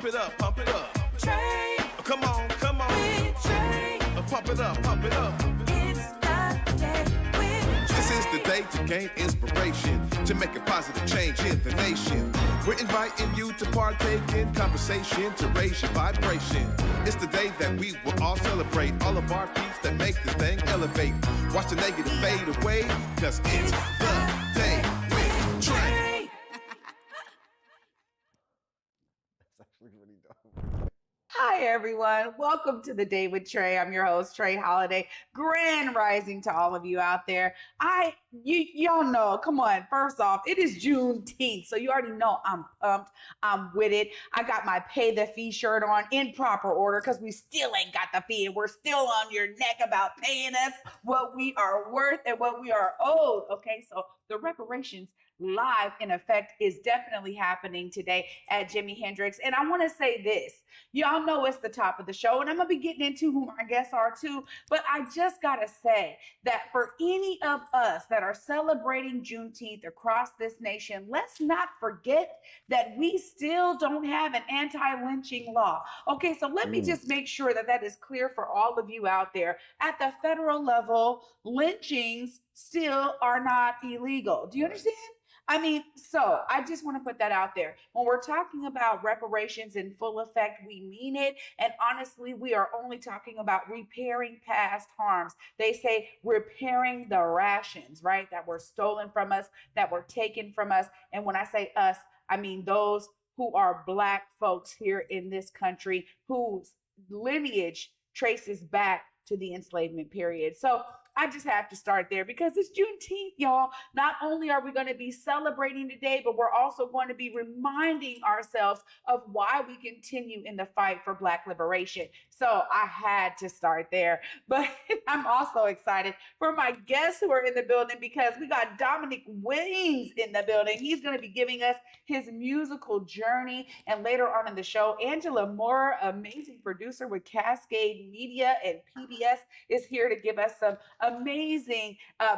Pump it up, pump it up. Trae. Come on, come on. With Trae. Pump it up, pump it up. It's the day with Trae. This is the day to gain inspiration, to make a positive change in the nation. We're inviting you to partake in conversation, to raise your vibration. It's the day that we will all celebrate all of our peeps that make this thing elevate. Watch the negative fade away, cause it's the day with Trae. That's actually really dope. Hi, everyone. Welcome to the Day with Trae. I'm your host, Trae Holiday. Grand rising to all of you out there. Y'all know, come on. First off, it is Juneteenth, so you already know I'm pumped. I'm with it. I got my pay the fee shirt on in proper order because we still ain't got the fee and we're still on your neck about paying us what we are worth and what we are owed. Okay, so the reparations live in effect is definitely happening today at Jimi Hendrix. And I want to say this. Y'all know it's the top of the show, and I'm going to be getting into who my guests are too. But I just got to say that for any of us that are celebrating Juneteenth across this nation, let's not forget that we still don't have an anti-lynching law. Okay, so let me just make sure that that is clear for all of you out there. At the federal level, lynchings still are not illegal. Do you understand? I mean, so I just want to put that out there. When we're talking about reparations in full effect, we mean it. And honestly, we are only talking about repairing past harms. They say repairing the rations, right? That were stolen from us, that were taken from us. And when I say us, I mean those who are Black folks here in this country whose lineage traces back to the enslavement period. So I just have to start there because it's Juneteenth, y'all. Not only are we going to be celebrating today, but we're also going to be reminding ourselves of why we continue in the fight for Black liberation. So I had to start there. But I'm also excited for my guests who are in the building because we got Dominick Weems in the building. He's going to be giving us his musical journey. And later on in the show, Angela Moore, amazing producer with Cascade Media and PBS, is here to give us some amazing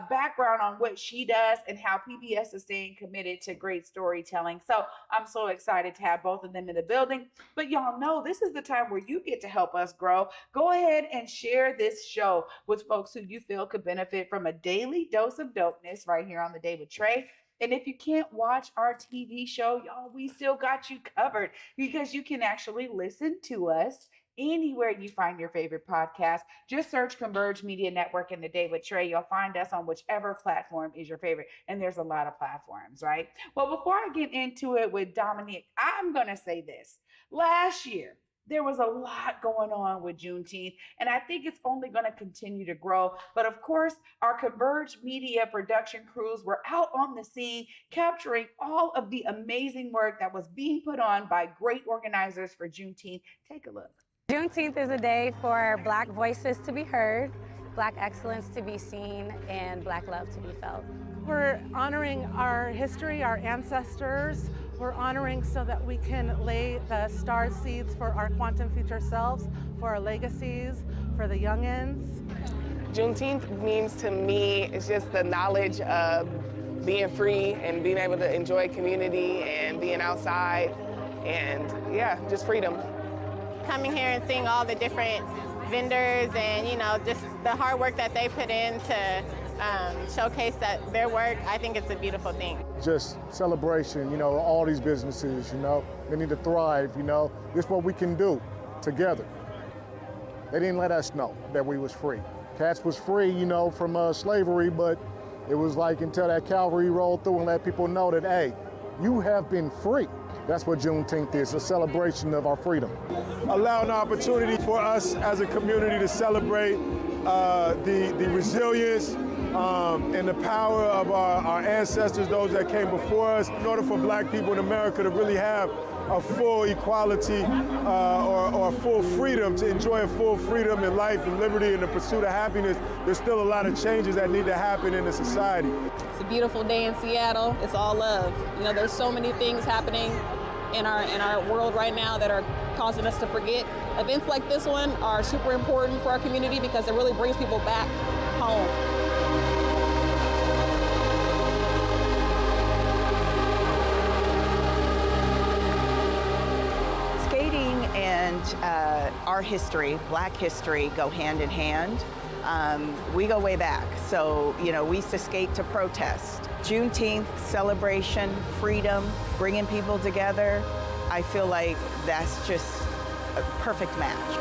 background on what she does and how PBS is staying committed to great storytelling. So I'm so excited to have both of them in the building. But y'all know this is the time where you get to help us grow. Go ahead and share this show with folks who you feel could benefit from a daily dose of dopeness right here on The Day with Trae. And if you can't watch our TV show, y'all, we still got you covered because you can actually listen to us anywhere you find your favorite podcast. Just search Converge Media Network and The Day with Trae. You'll find us on whichever platform is your favorite. And there's a lot of platforms, right? Well, before I get into it with Dominick, I'm going to say this. Last year, there was a lot going on with Juneteenth, and I think it's only going to continue to grow. But of course, our Converge Media production crews were out on the scene, capturing all of the amazing work that was being put on by great organizers for Juneteenth. Take a look. Juneteenth is a day for Black voices to be heard, Black excellence to be seen, and Black love to be felt. We're honoring our history, our ancestors. We're honoring so that we can lay the star seeds for our quantum future selves, for our legacies, for the youngins. Juneteenth means to me, it's just the knowledge of being free and being able to enjoy community and being outside and yeah, just freedom. Coming here and seeing all the different vendors and, you know, just the hard work that they put in to showcase their work, I think it's a beautiful thing. Just celebration, you know, all these businesses, you know, they need to thrive, you know. This is what we can do together. They didn't let us know that we was free. Cats was free, you know, from slavery, but it was like until that cavalry rolled through and let people know that, hey, you have been free. That's what Juneteenth is, a celebration of our freedom. Allow an opportunity for us as a community to celebrate the resilience and the power of our ancestors, those that came before us. In order for Black people in America to really have a full equality or full freedom, to enjoy a full freedom in life and liberty and the pursuit of happiness, there's still a lot of changes that need to happen in the society. It's a beautiful day in Seattle. It's all love. You know, there's so many things happening in our world right now that are causing us to forget. Events like this one are super important for our community because it really brings people back home. Skating our history, Black history, go hand in hand. We go way back. So, you know, we used to skate to protest. Juneteenth, celebration, freedom, bringing people together. I feel like that's just a perfect match.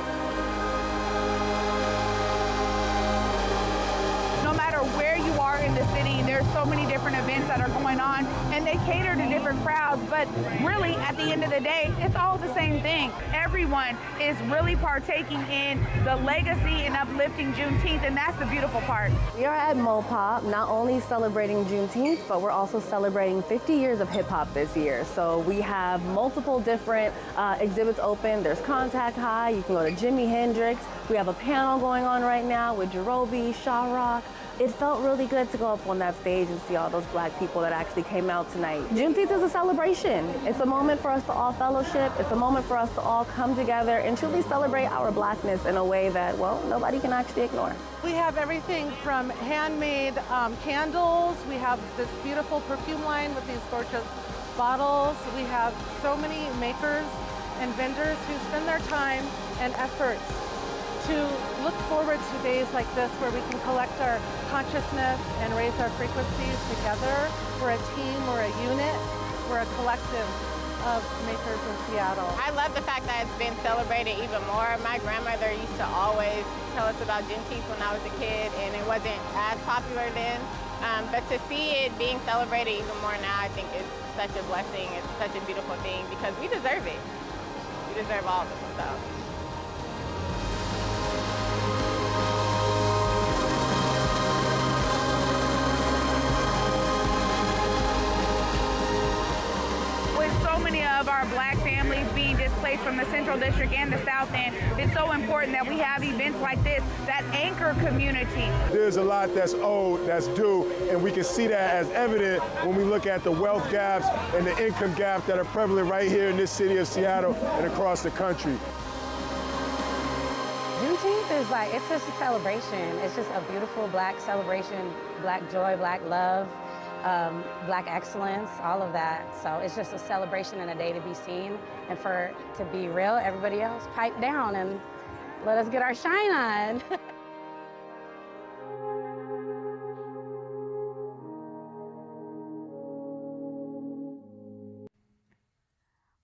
No matter where you are in the city, there's so many different events that are going on, and they cater to different crowds, but really, at the end of the day, it's all the same thing. Everyone is really partaking in the legacy and uplifting Juneteenth, and that's the beautiful part. We are at Mopop, not only celebrating Juneteenth, but we're also celebrating 50 years of hip hop this year. So we have multiple different exhibits open. There's Contact High, you can go to Jimi Hendrix. We have a panel going on right now with Jerobi, Shaw Rock. It felt really good to go up on that stage and see all those Black people that actually came out tonight. Juneteenth is a celebration. It's a moment for us to all fellowship. It's a moment for us to all come together and truly celebrate our Blackness in a way that, well, nobody can actually ignore. We have everything from handmade candles. We have this beautiful perfume line with these gorgeous bottles. We have so many makers and vendors who spend their time and efforts to look forward to days like this where we can collect our consciousness and raise our frequencies together. We're a team, we're a unit, we're a collective of makers in Seattle. I love the fact that it's been celebrated even more. My grandmother used to always tell us about Juneteenth when I was a kid, and it wasn't as popular then. But to see it being celebrated even more now, I think is such a blessing. It's such a beautiful thing because we deserve it. We deserve all of it, so. So many of our Black families being displaced from the Central District and the South End, it's so important that we have events like this that anchor community. There's a lot that's owed, that's due, and we can see that as evident when we look at the wealth gaps and the income gaps that are prevalent right here in this city of Seattle and across the country. Juneteenth is like, it's just a celebration. It's just a beautiful Black celebration, Black joy, Black love. Black excellence, all of that. So it's just a celebration and a day to be seen. And for to be real, everybody else pipe down and let us get our shine on.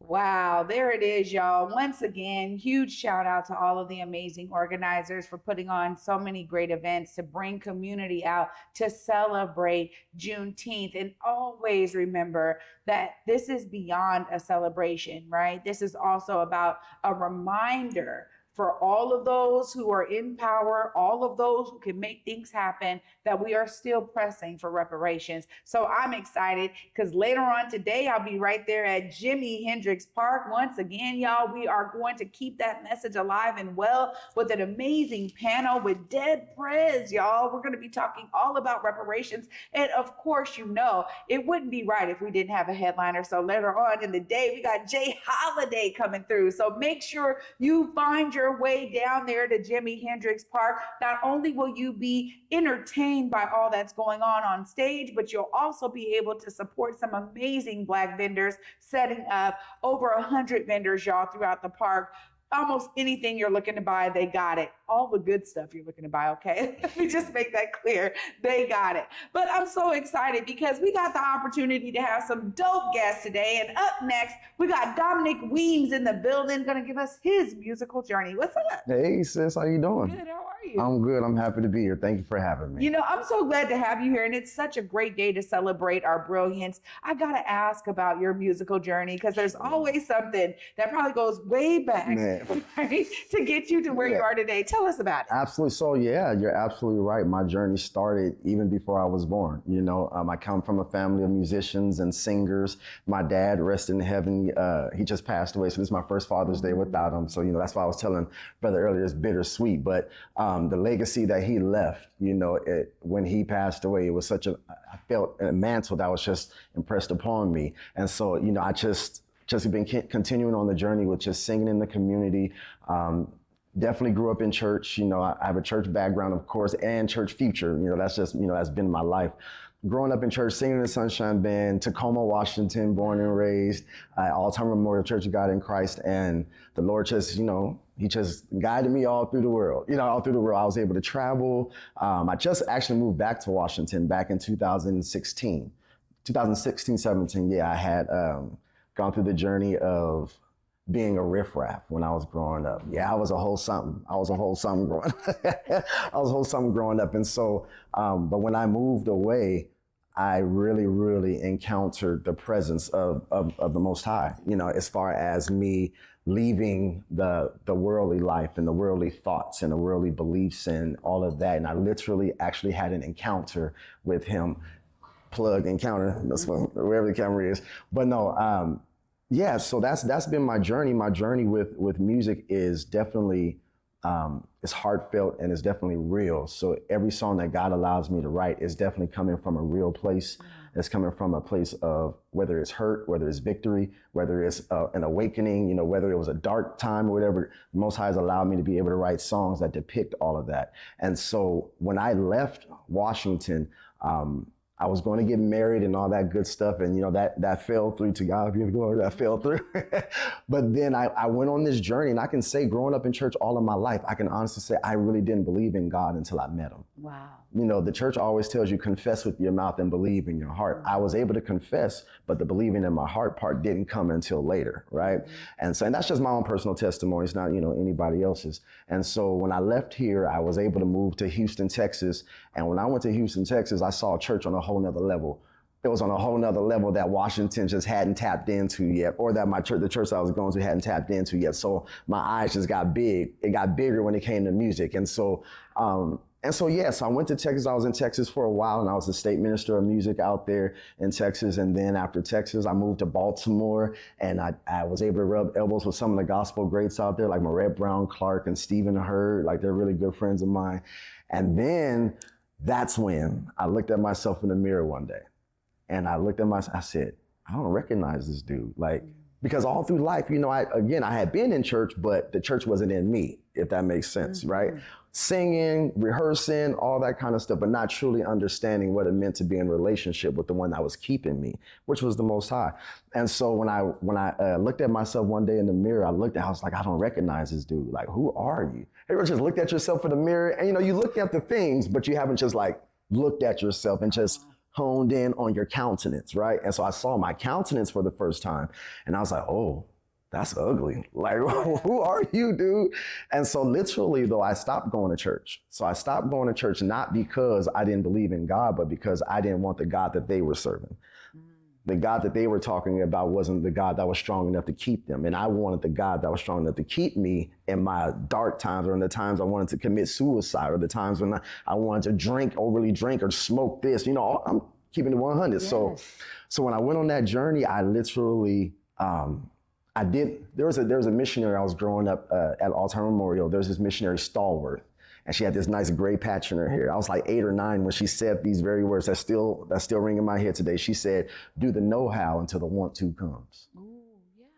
Wow, there it is, y'all. Once again, huge shout out to all of the amazing organizers for putting on so many great events to bring community out to celebrate Juneteenth. And always remember that this is beyond a celebration, right? This is also about a reminder for all of those who are in power, all of those who can make things happen, that we are still pressing for reparations. So I'm excited because later on today, I'll be right there at Jimi Hendrix Park. Once again, y'all, we are going to keep that message alive and well with an amazing panel with Dead Prez, y'all. We're going to be talking all about reparations. And of course, you know, it wouldn't be right if we didn't have a headliner. So later on in the day, we got Jay Holiday coming through. So make sure you find your way down there to Jimi Hendrix Park. Not only will you be entertained by all that's going on stage, but you'll also be able to support some amazing Black vendors setting up over 100 vendors, y'all, throughout the park. Almost anything you're looking to buy, they got it. All the good stuff you're looking to buy, okay? Let me just make that clear. They got it. But I'm so excited because we got the opportunity to have some dope guests today. And up next, we got Dominick Weems in the building, gonna give us his musical journey. What's up? Hey sis, how you doing? Good, how are you? I'm good, I'm happy to be here. Thank you for having me. You know, I'm so glad to have you here, and it's such a great day to celebrate our brilliance. I gotta ask about your musical journey because there's always something that probably goes way back, right, to get you to where you are today. Tell us about it. Absolutely. So yeah, you're absolutely right. My journey started even before I was born. You know, I come from a family of musicians and singers. My dad, rest in heaven, he just passed away. So this is my first Father's Day without him. So, you know, that's why I was telling brother earlier, it's bittersweet. But the legacy that he left, you know, when he passed away, it was such I felt a mantle that was just impressed upon me. And so, you know, I just been continuing on the journey with just singing in the community, Definitely grew up in church. You know, I have a church background, of course, and church future. You know, that's just, you know, that's been my life. Growing up in church, singing in the Sunshine Band, Tacoma, Washington, born and raised, all-time Memorial Church of God in Christ. And the Lord just, you know, he just guided me all through the world. You know, all through the world, I was able to travel. I just actually moved back to Washington back in 2016, 17. Yeah, I had gone through the journey of being a riffraff when I was growing up. Yeah, I was a whole something. I was a whole something growing up. And so, but when I moved away, I really encountered the presence of the Most High, you know, as far as me leaving the worldly life and the worldly thoughts and the worldly beliefs and all of that. And I literally actually had an encounter with him, plug encounter, that's wherever the camera is. But no, yeah, so that's been my journey. My journey with music is definitely, it's heartfelt and it's definitely real. So every song that God allows me to write is definitely coming from a real place. It's coming from a place of whether it's hurt, whether it's victory, whether it's an awakening, you know, whether it was a dark time or whatever. Most High has allowed me to be able to write songs that depict all of that. And so when I left Washington, I was going to get married and all that good stuff. And, you know, that fell through, to God be the glory, that fell through. But then I went on this journey, and I can say growing up in church all of my life, I can honestly say I really didn't believe in God until I met him. Wow. You know, the church always tells you confess with your mouth and believe in your heart. I was able to confess, but the believing in my heart part didn't come until later, right? And so, and that's just my own personal testimony. It's not, you know, anybody else's. And so when I left here, I was able to move to Houston, Texas. And when I went to Houston, Texas, I saw a church on a whole nother level. It was on a whole nother level that Washington just hadn't tapped into yet, or that my church, the church I was going to, hadn't tapped into yet. So my eyes just got big. It got bigger when it came to music. And so, yes, I went to Texas. I was in Texas for a while, and I was the state minister of music out there in Texas. And then after Texas, I moved to Baltimore, and I was able to rub elbows with some of the gospel greats out there, like Marette Brown Clark and Stephen Hurd. Like, they're really good friends of mine. And then that's when I looked at myself in the mirror one day, and I looked at myself. I said, I don't recognize this dude. Like, because all through life, you know, I had been in church, but the church wasn't in me, if that makes sense, right? Singing, rehearsing, all that kind of stuff, but not truly understanding what it meant to be in relationship with the one that was keeping me, which was the Most High. And so when I looked at myself one day in the mirror, I was like, I don't recognize this dude. Like, who are you? Have you ever just looked at yourself in the mirror and, you know, you look at the things, but you haven't just like looked at yourself and just honed in on your countenance, right? And so I saw my countenance for the first time, and I was like, oh, that's ugly. Like, who are you, dude? And so literally, though, I stopped going to church. So I stopped going to church not because I didn't believe in God, but because I didn't want the God that they were serving. The God that they were talking about wasn't the God that was strong enough to keep them. And I wanted the God that was strong enough to keep me in my dark times, or in the times I wanted to commit suicide, or the times when I wanted to overly drink or smoke this. You know, I'm keeping it 100. Yes. So when I went on that journey, I literally, there was a missionary I was growing up at All-Time Memorial. There was this missionary Stallworth, and she had this nice gray patch in her hair. I was like 8 or 9 when she said these very words that still ring in my head today. She said, "Do the know-how until the want-to comes." Ooh,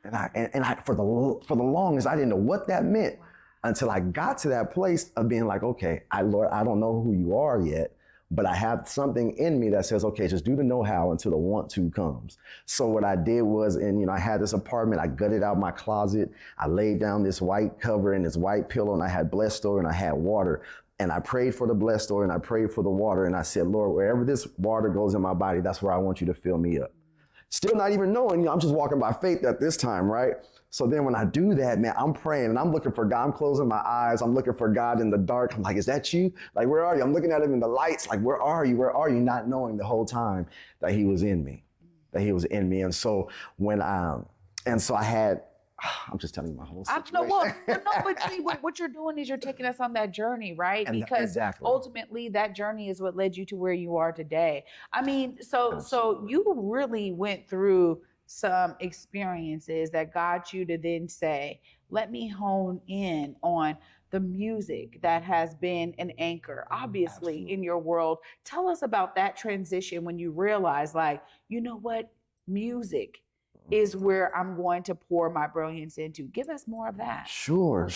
yeah. And I for the longest, I didn't know what that meant until I got to that place of being like, okay, Lord, I don't know who you are yet, but I have something in me that says, okay, just do the know-how until the want-to comes. So what I did was, I had this apartment, I gutted out my closet, I laid down this white cover and this white pillow, and I had blessed oil and I had water. And I prayed for the blessed oil and I prayed for the water. And I said, Lord, wherever this water goes in my body, that's where I want you to fill me up. Still not even knowing, I'm just walking by faith at this time, right? So then when I do that, man, I'm praying and I'm looking for God. I'm closing my eyes. I'm looking for God in the dark. I'm like, is that you? Like, where are you? I'm looking at him in the lights. Like, where are you? Where are you? Not knowing the whole time that he was in me, And so I'm just telling you my whole situation. But see, what you're doing is you're taking us on that journey, right? Because ultimately that journey is what led you to where you are today. I mean, so you really went through some experiences that got you to then say, let me hone in on the music that has been an anchor, obviously, in your world. Tell us about that transition when you realized, like, you know what, music is where I'm going to pour my brilliance into. Give us more of that. Sure.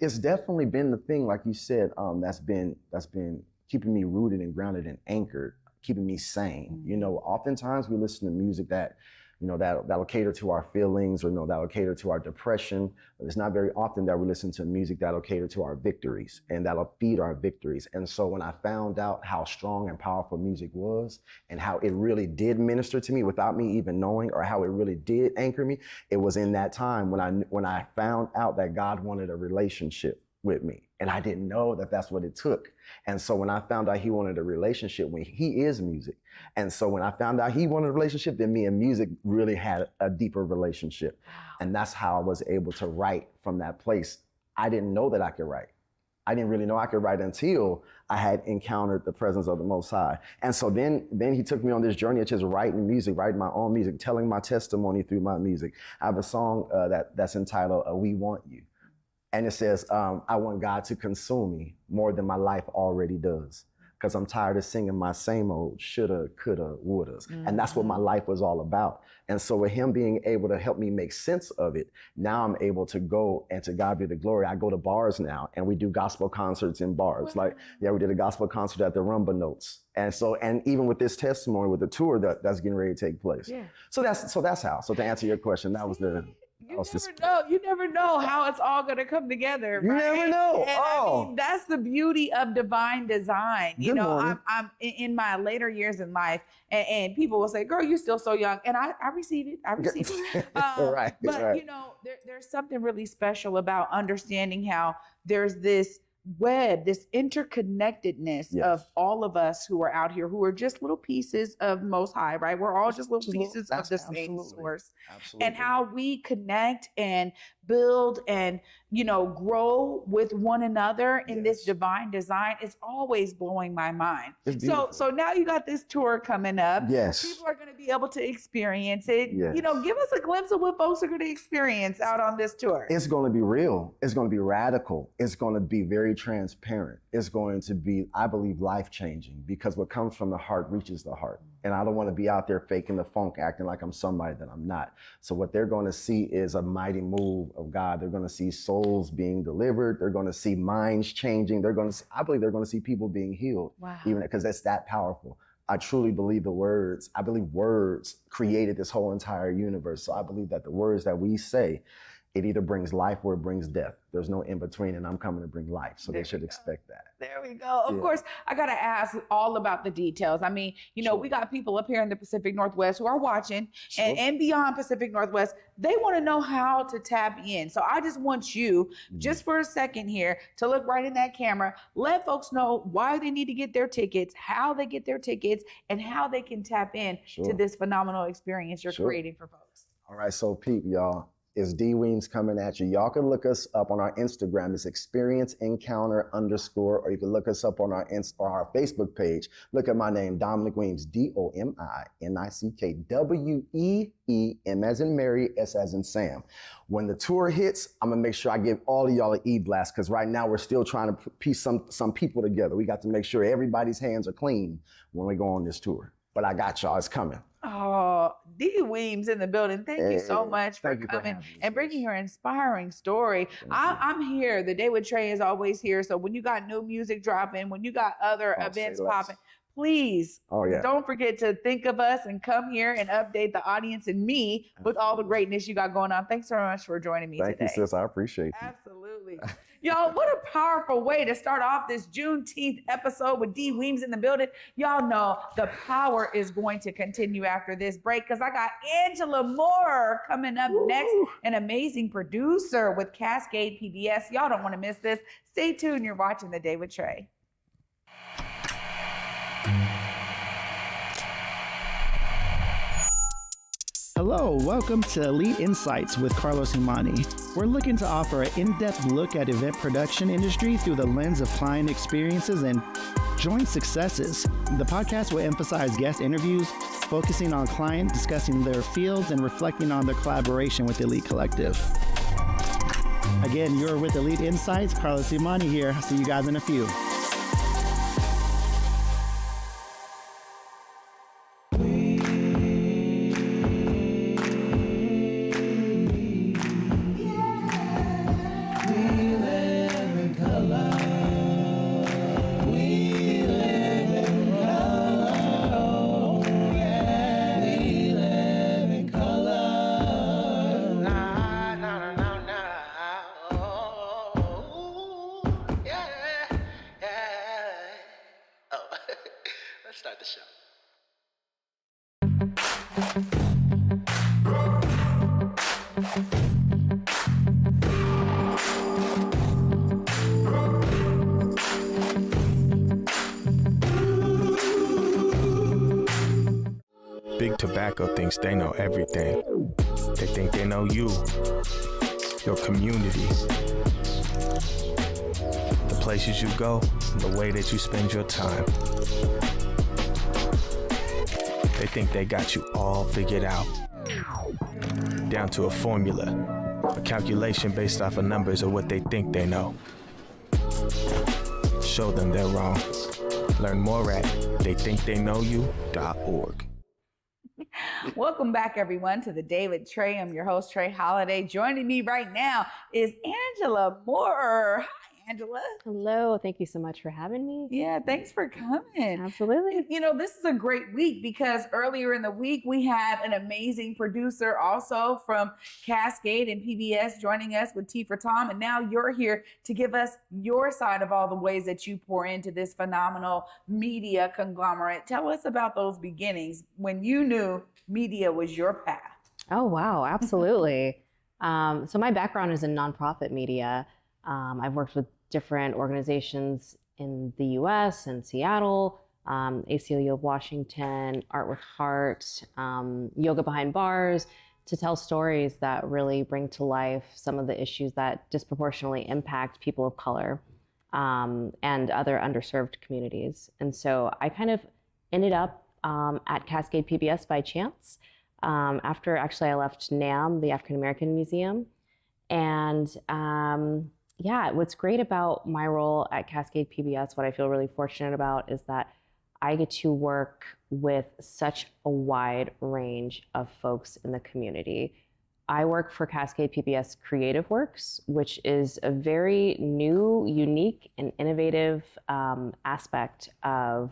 It's definitely been the thing, like you said, that's been keeping me rooted and grounded and anchored, keeping me sane. You know, oftentimes we listen to music that, you know, that'll cater to our feelings, or, you know, that'll cater to our depression. But it's not very often that we listen to music that'll cater to our victories and that'll feed our victories. And so when I found out how strong and powerful music was and how it really did minister to me without me even knowing, or how it really did anchor me, it was in that time when I found out that God wanted a relationship with me. And I didn't know that that's what it took. And so when I found out he wanted a relationship, when he is music. And so when I found out he wanted a relationship, then me and music really had a deeper relationship. And that's how I was able to write from that place. I didn't know that I could write. I didn't really know I could write until I had encountered the presence of the Most High. And so then he took me on this journey of just writing music, writing my own music, telling my testimony through my music. I have a song that's entitled We Want You. And it says, I want God to consume me more than my life already does, because I'm tired of singing my same old shoulda, coulda, wouldas. And that's what my life was all about. And so with him being able to help me make sense of it, now I'm able to go, and to God be the glory. I go to bars now, and we do gospel concerts in bars. Like, yeah, we did a gospel concert at the Rumba Notes. And so, and even with this testimony, with the tour that's getting ready to take place. Yeah. So that's how. So to answer your question, that was the... You never know how it's all going to come together. You never know. And I mean, that's the beauty of divine design. You know, I'm in my later years in life, and people will say, "Girl, you're still so young," and I receive it. I receive it. Right. You know, there's something really special about understanding how there's this web, this interconnectedness of all of us who are out here, who are just little pieces of Most High, right? We're all just little pieces of the same source. Absolutely. And how we connect and build and, you know, grow with one another in this divine design is always blowing my mind. So now you got this tour coming up. Yes. People are going to be able to experience it. Yes. You know, give us a glimpse of what folks are going to experience out on this tour. It's going to be real. It's going to be radical. It's going to be very transparent. It's going to be, I believe, life-changing, because what comes from the heart reaches the heart. And I don't want to be out there faking the funk, acting like I'm somebody that I'm not. So what they're going to see is a mighty move of God. They're going to see souls being delivered. They're going to see minds changing. I believe they're going to see people being healed. Wow. Even because that's that powerful. I truly believe I believe words created this whole entire universe. So I believe that the words that we say, it either brings life or it brings death. There's no in between, and I'm coming to bring life. So they should expect that. There we go. Of course, I got to ask all about the details. I mean, you know, we got people up here in the Pacific Northwest who are watching and beyond Pacific Northwest. They want to know how to tap in. So I just want you, just for a second here, to look right in that camera. Let folks know why they need to get their tickets, how they get their tickets, and how they can tap in to this phenomenal experience you're creating for folks. All right, so peep, y'all. It's D Weems coming at you. Y'all can look us up on our Instagram. It's experience_encounter_, or you can look us up on our Facebook page. Look at my name, Dominick Weems, DOMINICK, as in Mary, S as in Sam. When the tour hits, I'm gonna make sure I give all of y'all an E-blast, because right now we're still trying to piece some people together. We got to make sure everybody's hands are clean when we go on this tour. But I got y'all, it's coming. Oh, D Weems in the building. Thank you so much for coming and bringing your inspiring story. I'm here. The Day with Trae is always here. So when you got new music dropping, when you got other events popping, please don't forget to think of us and come here and update the audience and me with all the greatness you got going on. Thanks so much for joining me today. Thank you, sis. I appreciate you. Absolutely. Y'all, what a powerful way to start off this Juneteenth episode with D Weems in the building. Y'all know the power is going to continue after this break, because I got Angela Moore coming up next, an amazing producer with Cascade PBS. Y'all don't want to miss this. Stay tuned. You're watching The Day with Trae. Hello, welcome to Elite Insights with Carlos Imani. We're looking to offer an in-depth look at event production industry through the lens of client experiences and joint successes. The podcast will emphasize guest interviews, focusing on client, discussing their fields, and reflecting on their collaboration with Elite Collective. Again, you're with Elite Insights. Carlos Imani here. See you guys in a few. start the show. Big Tobacco thinks they know everything. They think they know you, your community, the places you go, the way that you spend your time. They think they got you all figured out, down to a formula, a calculation based off of numbers of what they think they know. Show them they're wrong. Learn more at theythinktheyknowyou.org. Welcome back, everyone, to the Day with Trae. I'm your host, Trae Holiday. Joining me right now is Angela Moore. Hi, Angela. Hello. Thank you so much for having me. Yeah, thanks for coming. Absolutely. You know, this is a great week because earlier in the week, we had an amazing producer also from Cascade and PBS joining us with T for Tom. And now you're here to give us your side of all the ways that you pour into this phenomenal media conglomerate. Tell us about those beginnings when you knew media was your path. Oh, wow. Absolutely. So my background is in nonprofit media. I've worked with different organizations in the US and Seattle, ACLU of Washington, Art with Heart, Yoga Behind Bars, to tell stories that really bring to life some of the issues that disproportionately impact people of color and other underserved communities. And so I kind of ended up at Cascade PBS by chance after actually I left NAM, the African American Museum. And yeah, what's great about my role at Cascade PBS, what I feel really fortunate about, is that I get to work with such a wide range of folks in the community. I work for Cascade PBS Creative Works, which is a very new, unique, and innovative aspect of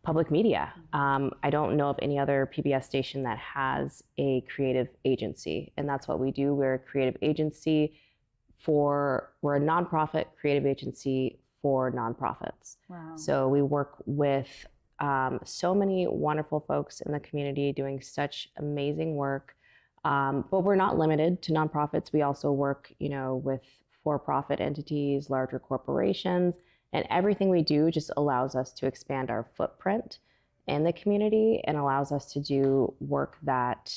public media. I don't know of any other PBS station that has a creative agency, and that's what we do. We're a creative agency we're a nonprofit creative agency for nonprofits. Wow. So we work with so many wonderful folks in the community doing such amazing work. But we're not limited to nonprofits. We also work, with for-profit entities, larger corporations, and everything we do just allows us to expand our footprint in the community and allows us to do work that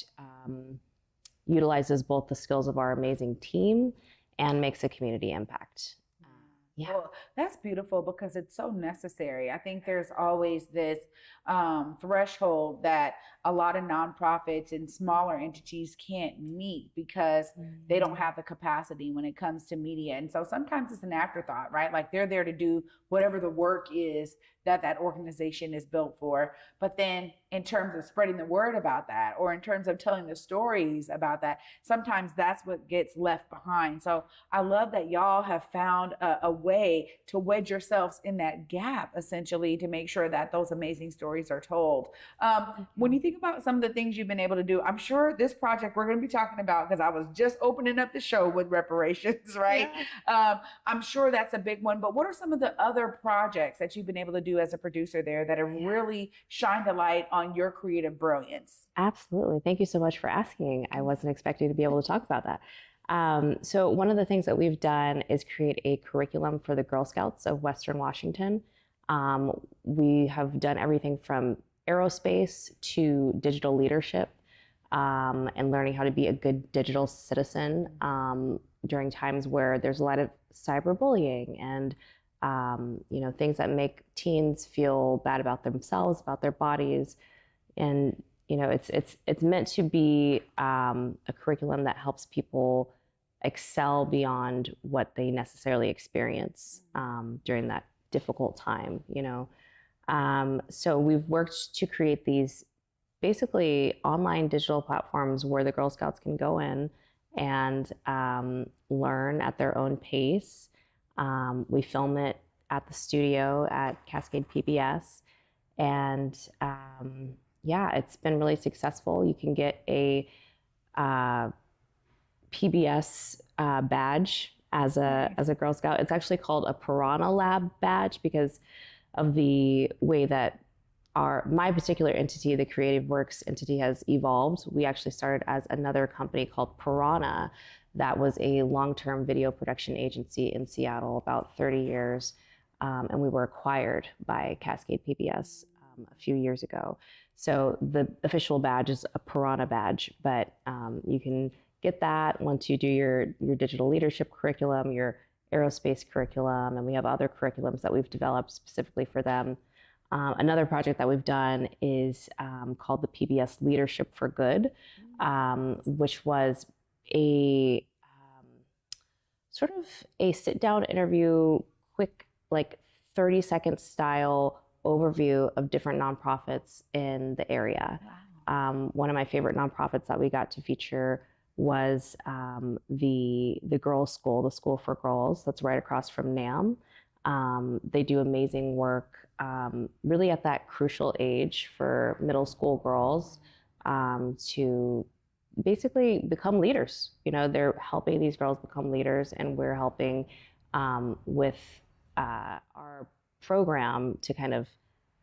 utilizes both the skills of our amazing team and makes a community impact. Yeah. Well, that's beautiful because it's so necessary. I think there's always this threshold that a lot of nonprofits and smaller entities can't meet because they don't have the capacity when it comes to media. And so sometimes it's an afterthought, right? Like they're there to do whatever the work is that organization is built for. But then in terms of spreading the word about that, or in terms of telling the stories about that, sometimes that's what gets left behind. So I love that y'all have found a way to wedge yourselves in that gap, essentially, to make sure that those amazing stories are told. When you think about some of the things you've been able to do, I'm sure this project we're going to be talking about, because I was just opening up the show with reparations, right? Yeah. I'm sure that's a big one. But what are some of the other projects that you've been able to do as a producer there that have really shined a light on your creative brilliance? Absolutely. Thank you so much for asking. I wasn't expecting to be able to talk about that. So one of the things that we've done is create a curriculum for the Girl Scouts of Western Washington. We have done everything from aerospace to digital leadership and learning how to be a good digital citizen during times where there's a lot of cyberbullying and things that make teens feel bad about themselves, about their bodies. And it's meant to be a curriculum that helps people excel beyond what they necessarily experience during that difficult time. So we've worked to create these basically online digital platforms where the Girl Scouts can go in and learn at their own pace. We film it at the studio at Cascade PBS, and it's been really successful. You can get a PBS badge as a Girl Scout. It's actually called a Piranha Lab badge because of the way that my particular entity, the Creative Works entity, has evolved. We actually started as another company called Piranha that was a long-term video production agency in Seattle, about 30 years. And we were acquired by Cascade PBS a few years ago. So the official badge is a Piranha badge, but you can get that once you do your digital leadership curriculum, your aerospace curriculum, and we have other curriculums that we've developed specifically for them. Another project that we've done is called the PBS Leadership for Good, which was a sort of a sit-down interview, quick, like 30-second style overview of different nonprofits in the area. Wow. One of my favorite nonprofits that we got to feature was the Girls School, the School for Girls, that's right across from NAM. They do amazing work, really at that crucial age for middle school girls to basically become leaders. You know, they're helping these girls become leaders, and we're helping with our program to kind of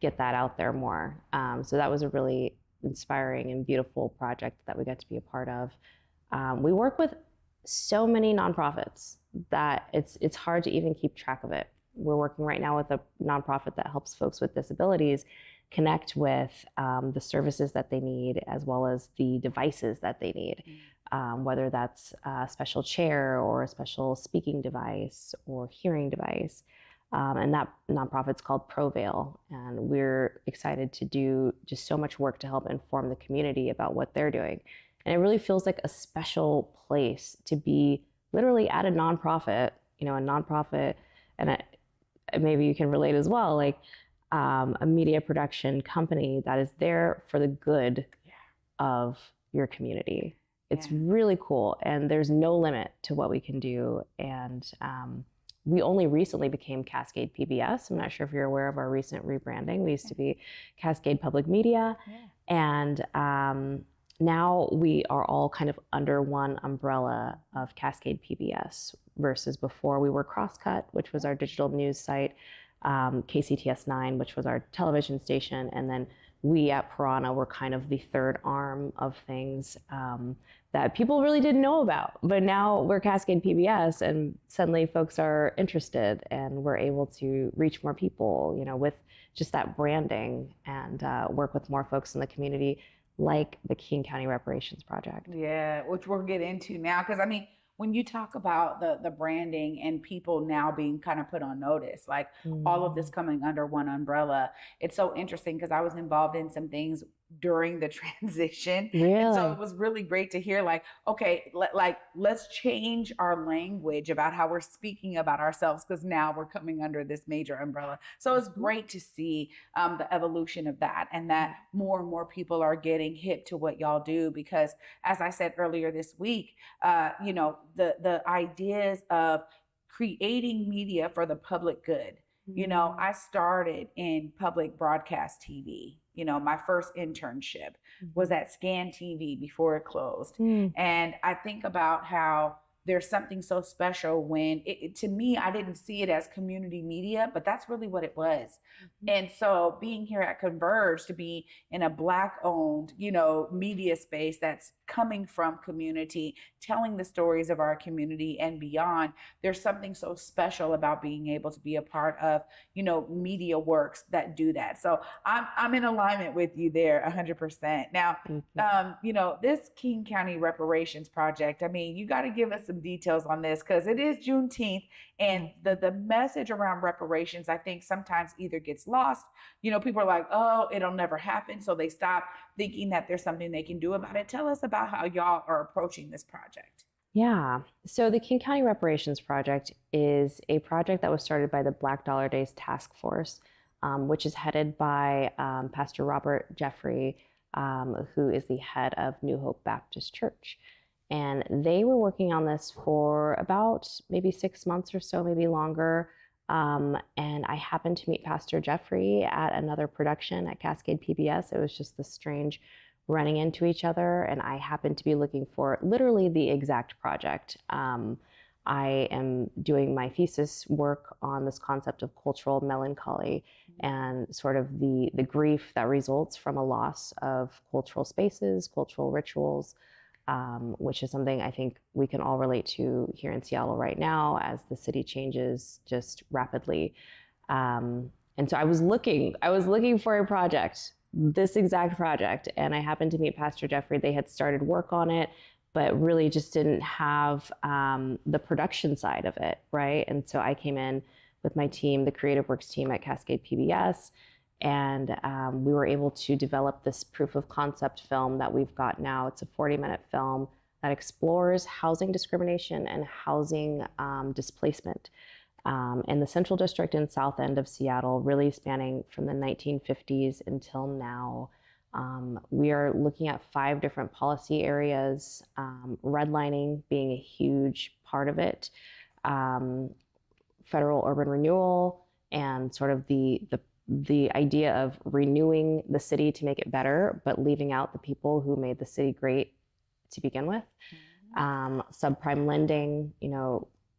get that out there more. So that was a really inspiring and beautiful project that we got to be a part of. We work with so many nonprofits that it's hard to even keep track of it. We're working right now with a nonprofit that helps folks with disabilities connect with the services that they need, as well as the devices that they need, whether that's a special chair or a special speaking device or hearing device. And that nonprofit's called Provail, and we're excited to do just so much work to help inform the community about what they're doing. And it really feels like a special place to be literally at a nonprofit, and maybe you can relate as well, like a media production company that is there for the good of your community. It's really cool, and there's no limit to what we can do. And we only recently became Cascade PBS. I'm not sure if you're aware of our recent rebranding. We used to be Cascade Public Media, and now we are all kind of under one umbrella of Cascade PBS, versus before we were Crosscut, which was our digital news site, KCTS 9, which was our television station, and then we at Piranha were kind of the third arm of things that people really didn't know about. But now we're Cascade PBS, and suddenly folks are interested, and we're able to reach more people, with just that branding, and work with more folks in the community, like the King County Reparations Project. Yeah, which we'll get into now, because when you talk about the branding and people now being kind of put on notice, like all of this coming under one umbrella, it's so interesting because I was involved in some things during the transition. Really? And so it was really great to hear, like, okay, let's change our language about how we're speaking about ourselves, because now we're coming under this major umbrella. So it's great to see the evolution of that, and that more and more people are getting hip to what y'all do, because as I said earlier this week, the ideas of creating media for the public good. I started in public broadcast TV. My first internship was at Scan TV before it closed. And I think about how there's something so special when to me, I didn't see it as community media, but that's really what it was. And so being here at Converge, to be in a Black owned, media space that's coming from community, telling the stories of our community and beyond, there's something so special about being able to be a part of, media works that do that. So I'm in alignment with you there 100%. Now, this King County Reparations Project, you got to give us some details on this, because it is Juneteenth, and the message around reparations, I think sometimes either gets lost. People are like, oh, it'll never happen. So they stop thinking that there's something they can do about it. Tell us about how y'all are approaching this project. Yeah. So the King County Reparations Project is a project that was started by the Black Dollar Days Task Force, which is headed by Pastor Robert Jeffrey, who is the head of New Hope Baptist Church. And they were working on this for about maybe 6 months or so, maybe longer. And I happened to meet Pastor Jeffrey at another production at Cascade PBS. It was just this strange running into each other, and I happened to be looking for literally the exact project. I am doing my thesis work on this concept of cultural melancholy and sort of the grief that results from a loss of cultural spaces, cultural rituals, which is something I think we can all relate to here in Seattle right now as the city changes just rapidly. And so I was looking for a project, this exact project, and I happened to meet Pastor Jeffrey. They had started work on it, but really just didn't have the production side of it, right? And so I came in with my team, the Creative Works team at Cascade PBS, and we were able to develop this proof of concept film that we've got now. It's a 40-minute film that explores housing discrimination and housing displacement in the Central District and South End of Seattle, really spanning from the 1950s until now. We are looking at 5 different policy areas, redlining being a huge part of it, federal urban renewal, and sort of the idea of renewing the city to make it better, but leaving out the people who made the city great to begin with. Subprime lending,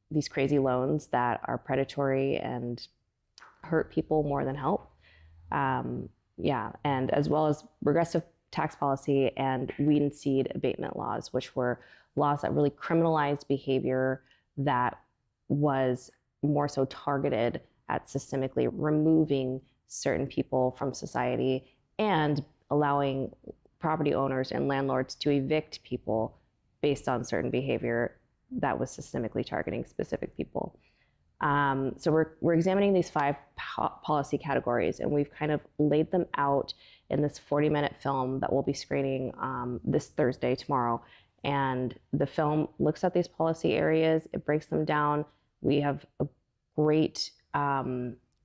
these crazy loans that are predatory and hurt people more than help. And as well as regressive tax policy and weed and seed abatement laws, which were laws that really criminalized behavior that was more so targeted at systemically removing certain people from society and allowing property owners and landlords to evict people based on certain behavior that was systemically targeting specific people. So we're examining these 5 policy categories, and we've kind of laid them out in this 40-minute film that we'll be screening this Thursday, tomorrow. And the film looks at these policy areas, it breaks them down. We have a great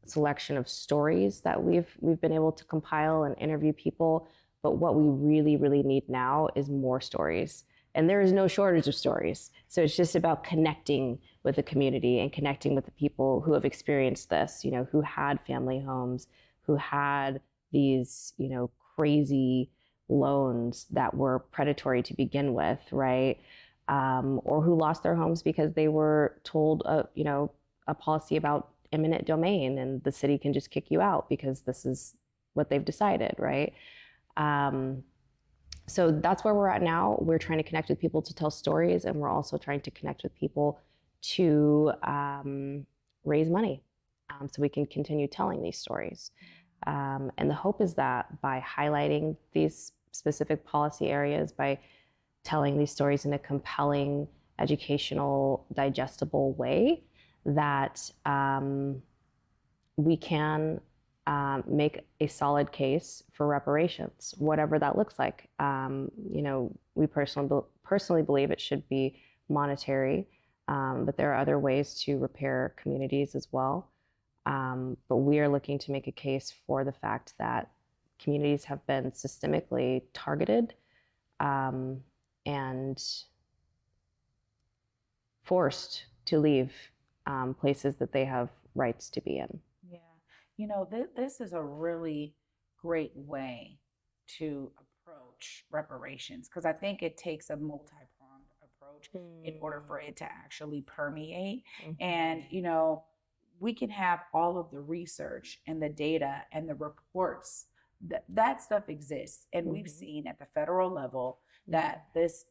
selection of stories that we've been able to compile and interview people. But what we really, really need now is more stories. And there is no shortage of stories. So it's just about connecting with the community and connecting with the people who have experienced this, who had family homes, who had these, crazy loans that were predatory to begin with, right? Or who lost their homes because they were told, a policy about eminent domain and the city can just kick you out because this is what they've decided, right? So that's where we're at now. We're trying to connect with people to tell stories, and we're also trying to connect with people to raise money so we can continue telling these stories. And the hope is that by highlighting these specific policy areas, by telling these stories in a compelling, educational, digestible way, that we can make a solid case for reparations, whatever that looks like. We personally believe it should be monetary, but there are other ways to repair communities as well. But we are looking to make a case for the fact that communities have been systemically targeted and forced to leave places that they have rights to be in. This is a really great way to approach reparations, because I think it takes a multi-pronged approach in order for it to actually permeate. And, we can have all of the research and the data and the reports. That stuff exists. And we've seen at the federal level that this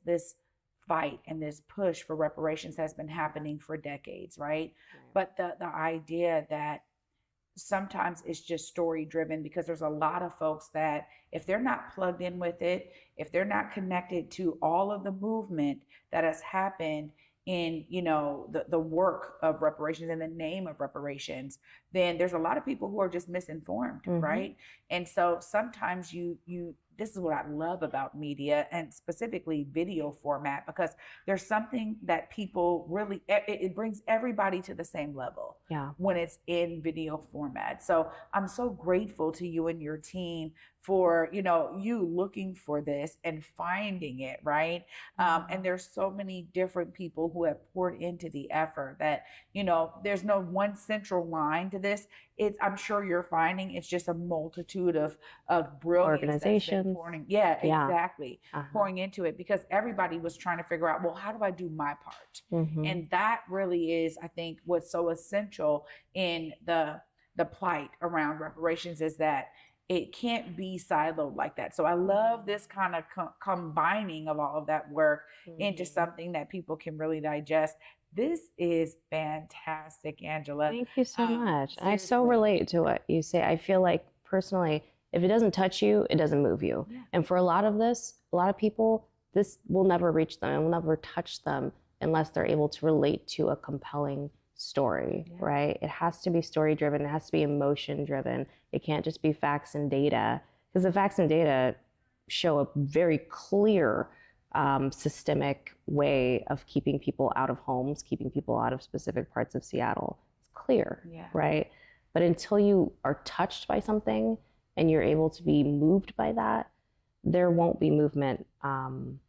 fight and this push for reparations has been happening for decades, right? But the idea that sometimes it's just story driven, because there's a lot of folks that if they're not plugged in with it, if they're not connected to all of the movement that has happened in the work of reparations, in the name of reparations, then there's a lot of people who are just misinformed, right? And so sometimes you this is what I love about media, and specifically video format, because there's something that people really, it brings everybody to the same level when it's in video format. So I'm so grateful to you and your team for, you know, you looking for this and finding it, right? And there's so many different people who have poured into the effort that, you know, there's no one central line to this. I'm sure you're finding it's just a multitude of brilliance organizations. Yeah, exactly. Pouring into it, because everybody was trying to figure out, well, how do I do my part? And that really is, I think, what's so essential in the plight around reparations, is that it can't be siloed like that. So I love this kind of combining of all of that work into something that people can really digest. This is fantastic, Angela. Thank you so much. I so relate to what you say. I feel like personally, if it doesn't touch you, it doesn't move you. And for a lot of people, this will never reach them and will never touch them unless they're able to relate to a compelling story, right? It has to be story driven. It has to be emotion driven. It can't just be facts and data, because the facts and data show a very clear systemic way of keeping people out of homes, keeping people out of specific parts of Seattle. It's clear, right? But until you are touched by something and you're able to be moved by that, there won't be movement on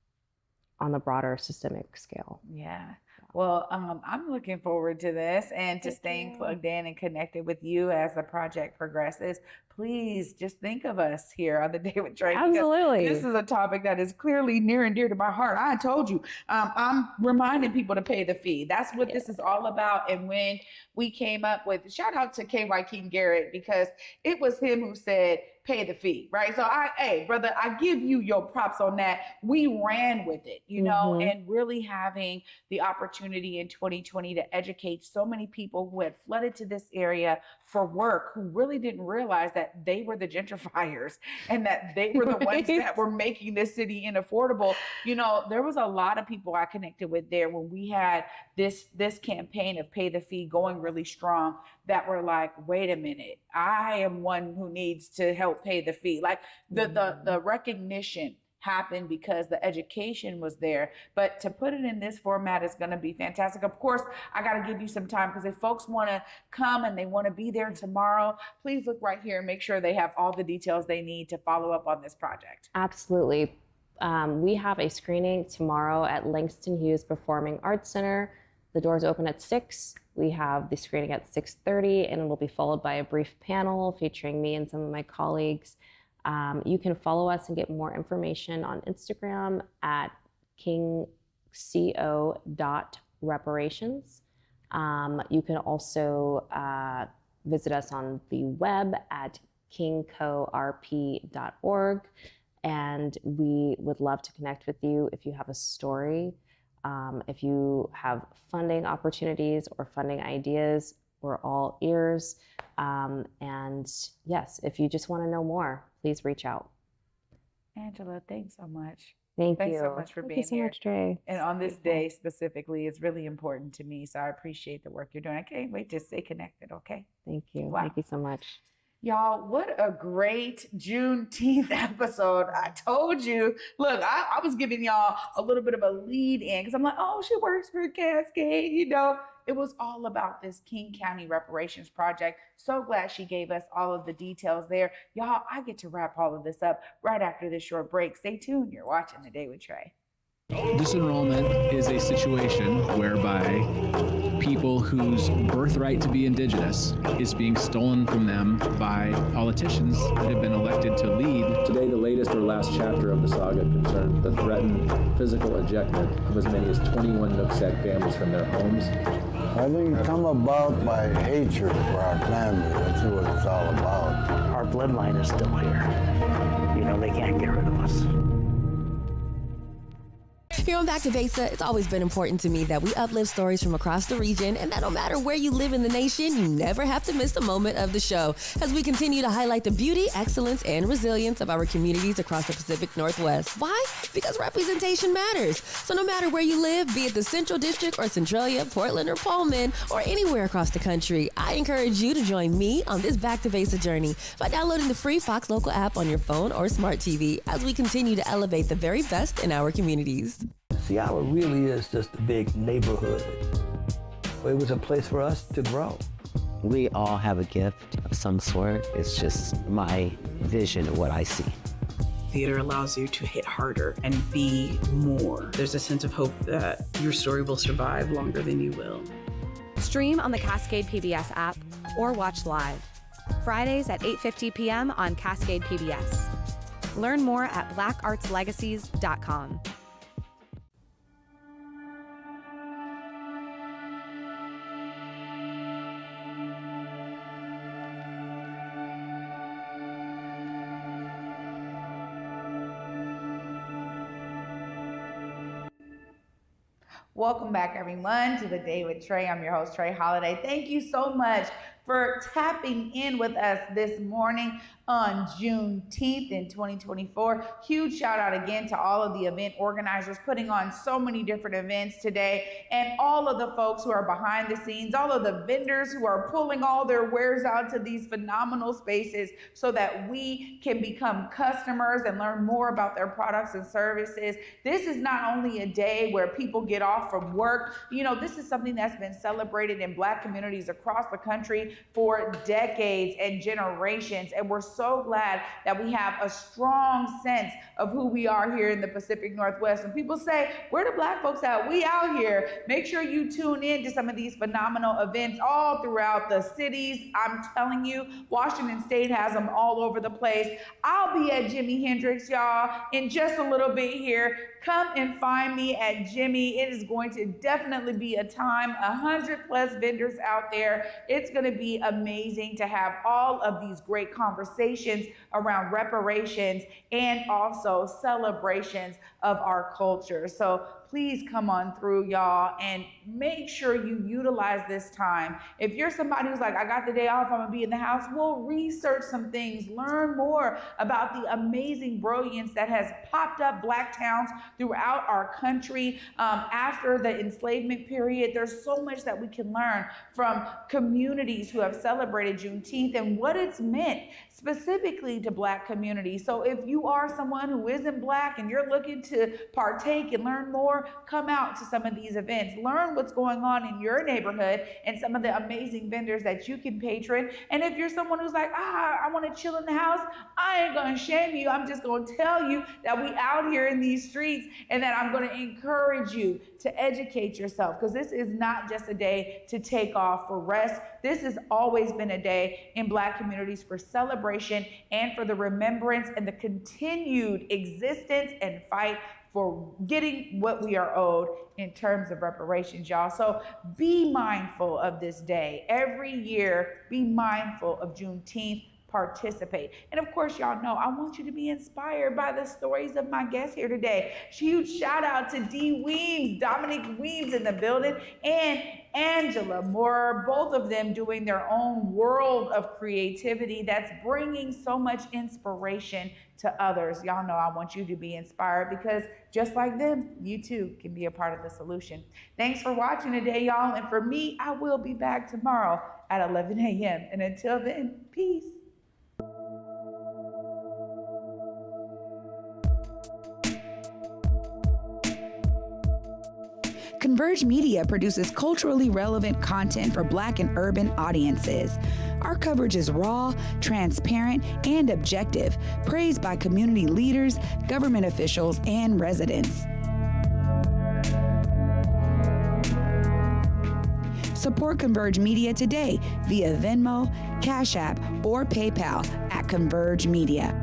the broader systemic scale. Yeah. Well, I'm looking forward to this and to staying plugged in and connected with you as the project progresses. Please just think of us here on the Day with Trae. Absolutely. This is a topic that is clearly near and dear to my heart. I told you, I'm reminding people to pay the fee. That's what this is all about. And when we came up with, shout out to KY King Garrett, because it was him who said, pay the fee, right? So hey, brother, I give you your props on that. We ran with it, you know, and really having the opportunity in 2020 to educate so many people who had flooded to this area for work, who really didn't realize that they were the gentrifiers and that they were the ones that were making this city inaffordable. You know, there was a lot of people I connected with there when we had this campaign of pay the fee going really strong, that were like, wait a minute, I am one who needs to help pay the fee. Like the recognition happened because the education was there. But to put it in this format is going to be fantastic. Of course, I got to give you some time, because if folks want to come and they want to be there tomorrow, please look right here and make sure they have all the details they need to follow up on this project. Absolutely. We have a screening tomorrow at Langston Hughes Performing Arts Center. The doors open at 6. We have the screening at 6:30, and it will be followed by a brief panel featuring me and some of my colleagues. You can follow us and get more information on Instagram at kingco.reparations. You can also visit us on the web at kingcorp.org. And we would love to connect with you if you have a story. If you have funding opportunities or funding ideas, we're all ears. And yes, if you just want to know more, please reach out. Angela, thanks so much. Thank you. Thanks so much for being here. Thank you so much, Trae. And on this day specifically, it's really important to me. So I appreciate the work you're doing. I can't wait to stay connected, okay? Thank you. Wow. Thank you so much. Y'all, what a great Juneteenth episode. I told you. Look, I was giving y'all a little bit of a lead in, because I'm like, oh, she works for Cascade, you know. It was all about this King County Reparations Project. So glad she gave us all of the details there. Y'all, I get to wrap all of this up right after this short break. Stay tuned. You're watching The Day with Trae. Disenrollment is a situation whereby people whose birthright to be indigenous is being stolen from them by politicians that have been elected to lead. Today, the latest or last chapter of the saga concerned the threatened physical ejectment of as many as 21 Nooksack families from their homes. I think it's come about by hatred for our family. That's what it's all about. Our bloodline is still here. You know, they can't get rid of us. Here on Back to Besa, it's always been important to me that we uplift stories from across the region, and that no matter where you live in the nation, you never have to miss a moment of the show as we continue to highlight the beauty, excellence, and resilience of our communities across the Pacific Northwest. Why? Because representation matters. So no matter where you live, be it the Central District or Centralia, Portland or Pullman, or anywhere across the country, I encourage you to join me on this Back to Besa journey by downloading the free Fox Local app on your phone or smart TV as we continue to elevate the very best in our communities. Seattle really is just a big neighborhood. It was a place for us to grow. We all have a gift of some sort. It's just my vision of what I see. Theater allows you to hit harder and be more. There's a sense of hope that your story will survive longer than you will. Stream on the Cascade PBS app or watch live. Fridays at 8:50 p.m. on Cascade PBS. Learn more at blackartslegacies.com. Welcome back, everyone, to The Day with Trae. I'm your host, Trae Holiday. Thank you so much for tapping in with us this morning on Juneteenth in 2024. Huge shout out again to all of the event organizers putting on so many different events today, and all of the folks who are behind the scenes, all of the vendors who are pulling all their wares out to these phenomenal spaces so that we can become customers and learn more about their products and services. This is not only a day where people get off from work. You know, this is something that's been celebrated in Black communities across the country for decades and generations, and we're so glad that we have a strong sense of who we are here in the Pacific Northwest. When people say, where the Black folks at? We out here. Make sure you tune in to some of these phenomenal events all throughout the cities. I'm telling you, Washington State has them all over the place. I'll be at Jimi Hendrix, y'all, in just a little bit here. Come and find me at Jimmy. It is going to definitely be a time, 100+ vendors out there. It's going to be amazing to have all of these great conversations around reparations and also celebrations of our culture. So please come on through, y'all, and make sure you utilize this time. If you're somebody who's like, I got the day off, I'm gonna be in the house, well, research some things, learn more about the amazing brilliance that has popped up Black towns throughout our country after the enslavement period. There's so much that we can learn from communities who have celebrated Juneteenth and what it's meant specifically to Black communities. So if you are someone who isn't Black and you're looking to partake and learn more, come out to some of these events. Learn what's going on in your neighborhood and some of the amazing vendors that you can patron. And if you're someone who's like, I want to chill in the house, I ain't going to shame you. I'm just going to tell you that we out here in these streets and that I'm going to encourage you to educate yourself, because this is not just a day to take off for rest. This has always been a day in Black communities for celebration and for the remembrance and the continued existence and fight for getting what we are owed in terms of reparations, y'all. So be mindful of this day. Every year, be mindful of Juneteenth. Participate. And of course, y'all know I want you to be inspired by the stories of my guests here today. Huge shout out to D. Weems, Dominick Weems in the building, and Angela Moore, both of them doing their own world of creativity that's bringing so much inspiration to others. Y'all know I want you to be inspired, because just like them, you too can be a part of the solution. Thanks for watching today, y'all. And for me, I will be back tomorrow at 11 a.m. And until then, peace. Converge Media produces culturally relevant content for Black and urban audiences. Our coverage is raw, transparent, and objective, praised by community leaders, government officials, and residents. Support Converge Media today via Venmo, Cash App, or PayPal at Converge Media.